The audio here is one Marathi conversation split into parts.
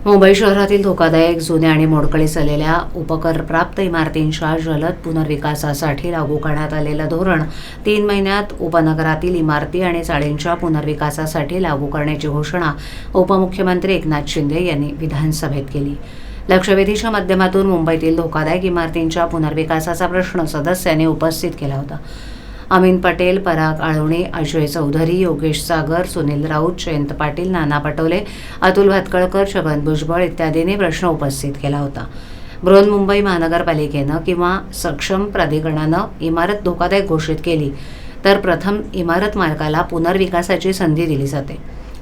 मुंबई शहरातील धोकादायक, जुन्या आणि मोडकळीस आलेल्या उपकरप्राप्त इमारतींच्या जलद पुनर्विकासासाठी लागू करण्यात आलेलं धोरण 3 महिन्यात उपनगरातील इमारती आणि चाळींच्या पुनर्विकासासाठी लागू करण्याची घोषणा उपमुख्यमंत्री एकनाथ शिंदे यांनी विधानसभेत केली. लक्षवेधीच्या माध्यमातून मुंबईतील धोकादायक इमारतींच्या पुनर्विकासाचा प्रश्न सदस्यांनी उपस्थित केला होता. अमीन पटेल, पराग आळवणे, अजय चौधरी, योगेश सागर, सुनील राऊत, जयंत पाटील, नाना पटोले, अतुल भातखळकर, छगन भुजबळ इत्यादींनी प्रश्न उपस्थित केला होता. बृहन्मुंबई महानगरपालिकेनं किंवा सक्षम प्राधिकरणानं इमारत धोकादायक घोषित केली तर प्रथम इमारत मालकाला पुनर्विकासाची संधी दिली जाते.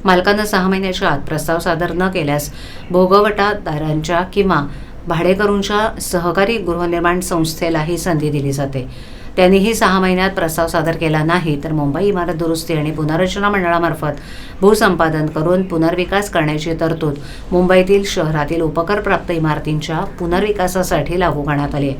मालकानं 6 महिन्याच्या आत प्रस्ताव सादर न केल्यास भोगवटादारांच्या किंवा भाडेकरूंच्या सहकारी गृहनिर्माण संस्थेला ही संधी दिली जाते. त्यांनीही 6 महिन्यात प्रस्ताव सादर केला नाही तर मुंबई इमारत दुरुस्ती आणि पुनर्रचना मंडळामार्फत भूसंपादन करून पुनर्विकास करण्याची तरतूद मुंबईतील शहरातील उपकरप्राप्त इमारतींच्या पुनर्विकासासाठी लागू करण्यात आली आहे.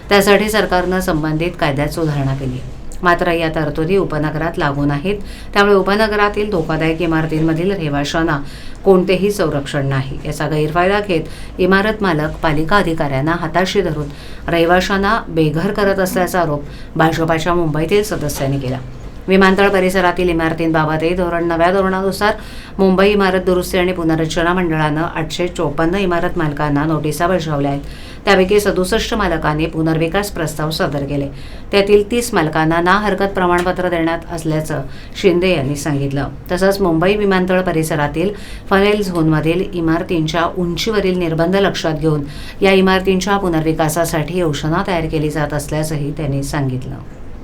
त्यासाठी सरकारनं संबंधित कायद्यात सुधारणा केली. मात्र या तरतुदी उपनगरात लागू नाहीत. त्यामुळे उपनगरातील धोकादायक इमारतींमधील रहिवाशांना कोणतेही संरक्षण नाही. याचा गैरफायदा घेत इमारत मालक पालिका अधिकाऱ्यांना हाताशी धरून रहिवाशांना बेघर करत असल्याचा आरोप भाजपाच्या मुंबईतील सदस्यांनी केला. विमानतळ परिसरातील इमारतींबाबतही नव्या धोरणानुसार मुंबई इमारत दुरुस्ती आणि पुनर्रचना मंडळानं 854 इमारत मालकांना नोटिसा बजावल्या आहेत. त्यापैकी 67 मालकांनी पुनर्विकास प्रस्ताव सादर केले. त्यातील 30 मालकांना ना हरकत प्रमाणपत्र देण्यात असल्याचं शिंदे यांनी सांगितलं. तसंच मुंबई विमानतळ परिसरातील फनेल झोनमधील इमारतींच्या उंचीवरील निर्बंध लक्षात घेऊन या इमारतींच्या पुनर्विकासासाठी योजना तयार केली जात असल्याचंही त्यांनी सांगितलं.